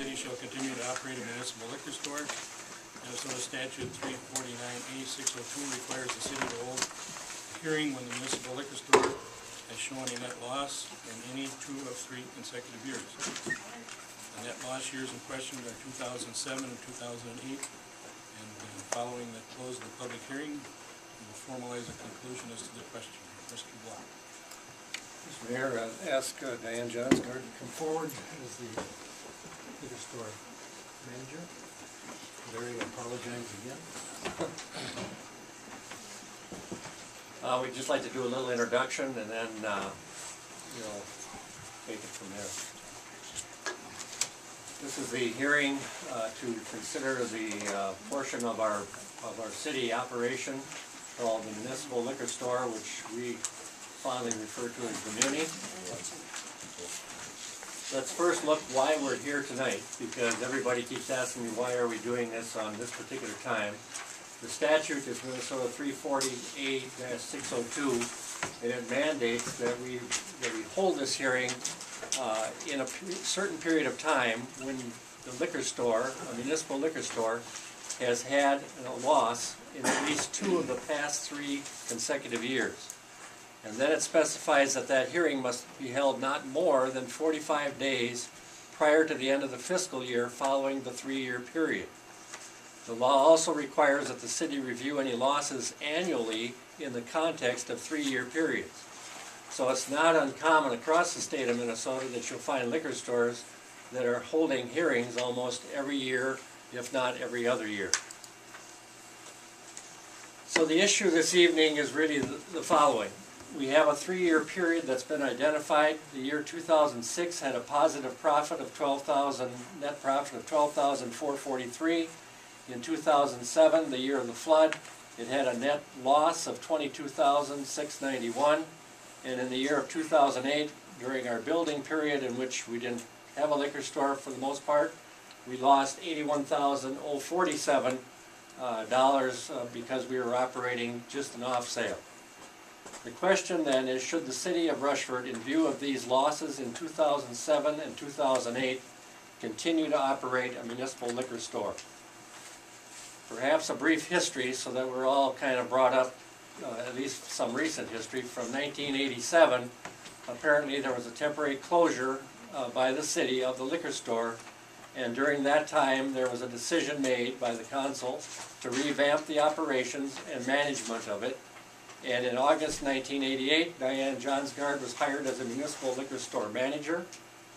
city shall continue to operate a municipal liquor store. Minnesota Statute 349A 602 requires the city to hold a hearing when the municipal liquor store has shown a net loss in any 2 of 3 consecutive years. The net loss years in question are 2007 and 2008, and following the close of the public hearing, we will formalize a conclusion as to the question. Mr. Block. Mr. Mayor, ask Diane Johnsgard to come forward as the liquor store manager. Larry, I apologize again. We'd just like to do a little introduction and then we'll take it from there. This is the hearing to consider the portion of our city operation called the municipal liquor store, which we fondly refer to as the Muni. Let's first look why we're here tonight, because everybody keeps asking me why are we doing this on this particular time. The statute is Minnesota 340A-602, and it mandates that we hold this hearing in a certain period of time when the liquor store, a municipal liquor store, has had a loss in at least 2 of the past 3 consecutive years. And then it specifies that that hearing must be held not more than 45 days prior to the end of the fiscal year following the 3-year period. The law also requires that the city review any losses annually in the context of 3-year periods. So it's not uncommon across the state of Minnesota that you'll find liquor stores that are holding hearings almost every year, if not every other year. So the issue this evening is really the following. We have a 3-year period that's been identified. The year 2006 had a positive profit of net profit of $12,443. In 2007, the year of the flood, it had a net loss of $22,691. And in the year of 2008, during our building period in which we didn't have a liquor store for the most part, we lost $81,047 because we were operating just an off sale. The question then is, should the city of Rushford, in view of these losses in 2007 and 2008, continue to operate a municipal liquor store? Perhaps a brief history so that we're all kind of brought up, at least some recent history. From 1987, apparently there was a temporary closure by the city of the liquor store, and during that time there was a decision made by the council to revamp the operations and management of it. And in August 1988, Diane Johnsgard was hired as a municipal liquor store manager,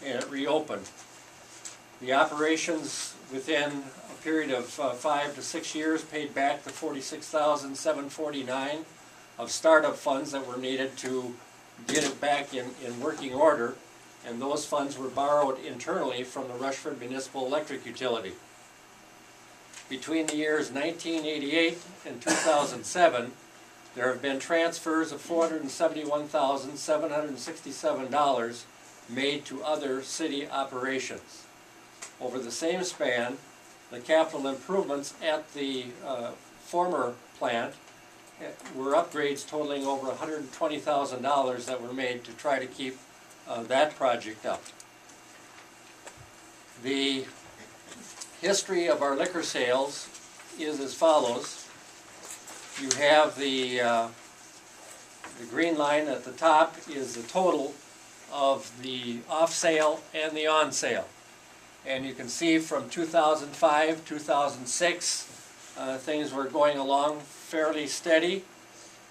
and it reopened. The operations within a period of 5 to 6 years paid back the $46,749 of startup funds that were needed to get it back in working order, and those funds were borrowed internally from the Rushford Municipal Electric Utility. Between the years 1988 and 2007, there have been transfers of $471,767 made to other city operations. Over the same span, the capital improvements at the former plant were upgrades totaling over $120,000 that were made to try to keep that project up. The history of our liquor sales is as follows. You have the green line at the top is the total of the off-sale and the on-sale. And you can see from 2005, 2006, things were going along fairly steady.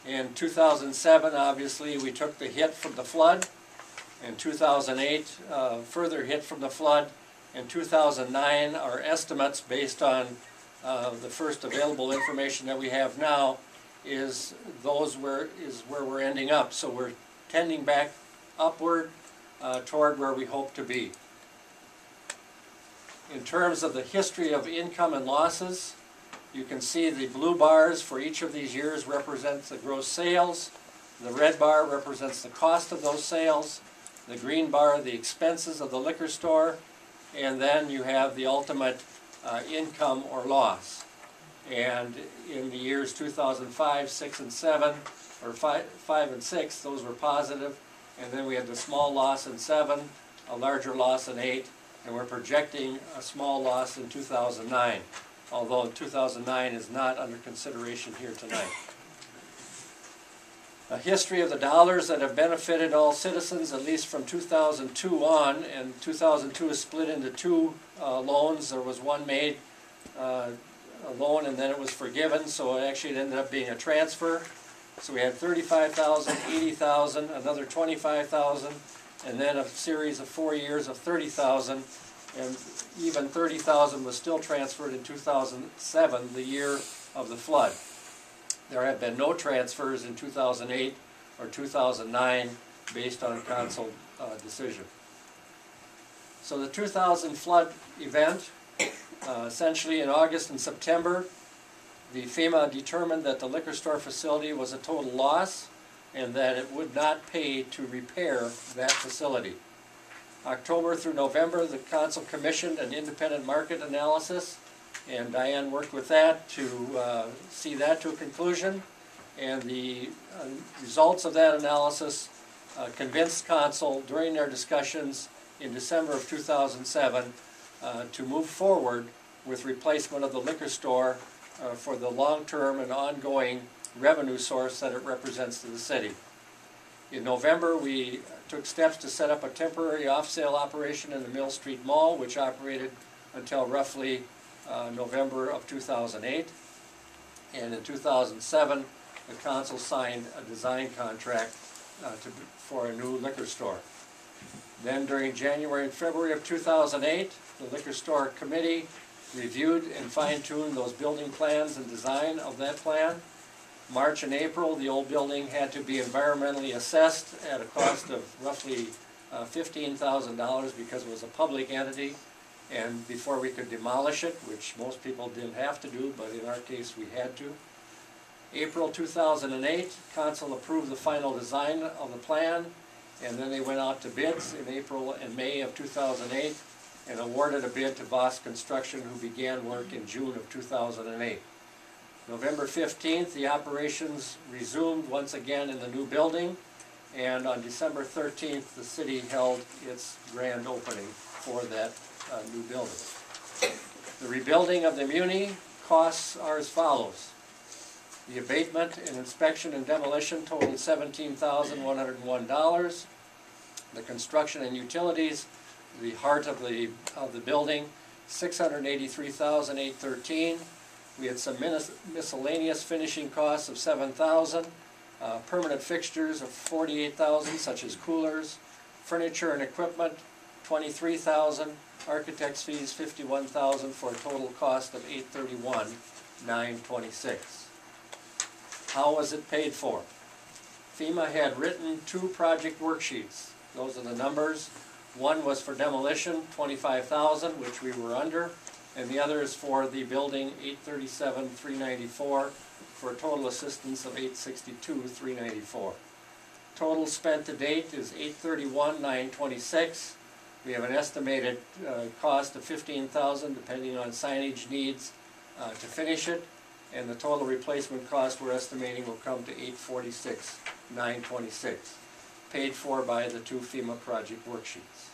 In 2007, obviously, we took the hit from the flood. In 2008, further hit from the flood. In 2009, our estimates based on the first available information that we have now is where we're ending up. So we're tending back upward toward where we hope to be. In terms of the history of income and losses, you can see the blue bars for each of these years represents the gross sales. The red bar represents the cost of those sales. The green bar, the expenses of the liquor store. And then you have the ultimate income or loss. And in the years 2005, 6, and 7, or 5 and 6, those were positive. And then we had the small loss in 7, a larger loss in 8, and we're projecting a small loss in 2009, although 2009 is not under consideration here tonight. A history of the dollars that have benefited all citizens, at least from 2002 on, and 2002 is split into two loans. There was one made a loan and then it was forgiven, so it ended up being a transfer. So we had $35,000, $80,000, another $25,000, and then a series of 4 years of $30,000, and even $30,000 was still transferred in 2007, the year of the flood. There have been no transfers in 2008 or 2009 based on council decision. So the 2000 flood event, essentially in August and September, the FEMA determined that the liquor store facility was a total loss and that it would not pay to repair that facility. October through November, the council commissioned an independent market analysis, and Diane worked with that to see that to a conclusion. And the results of that analysis convinced council during their discussions in December of 2007 to move forward with replacement of the liquor store for the long-term and ongoing revenue source that it represents to the city. In November, we took steps to set up a temporary off-sale operation in the Mill Street Mall, which operated until roughly November of 2008. And in 2007, the council signed a design contract for a new liquor store. Then during January and February of 2008, the liquor store committee reviewed and fine-tuned those building plans and design of that plan. March and April, the old building had to be environmentally assessed at a cost of roughly $15,000 because it was a public entity, and before we could demolish it, which most people didn't have to do, but in our case we had to. April 2008, council approved the final design of the plan, and then they went out to bids in April and May of 2008 and awarded a bid to Voss Construction, who began work in June of 2008. November 15th, the operations resumed once again in the new building, and on December 13th, the city held its grand opening for that new building. The rebuilding of the Muni costs are as follows. The abatement and inspection and demolition totaled $17,101. The construction and utilities, the heart of the building, $683,813. We had some miscellaneous finishing costs of $7,000, permanent fixtures of $48,000, such as coolers, furniture and equipment, $23,000, architect's fees $51,000, for a total cost of $831,926. How was it paid for? FEMA had written 2 project worksheets. Those are the numbers. One was for demolition, $25,000, which we were under, and the other is for the building, $837,394, for a total assistance of $862,394. Total spent to date is $831,926. We have an estimated cost of $15,000, depending on signage needs, to finish it, and the total replacement cost we're estimating will come to $846,926, paid for by the 2 FEMA project worksheets.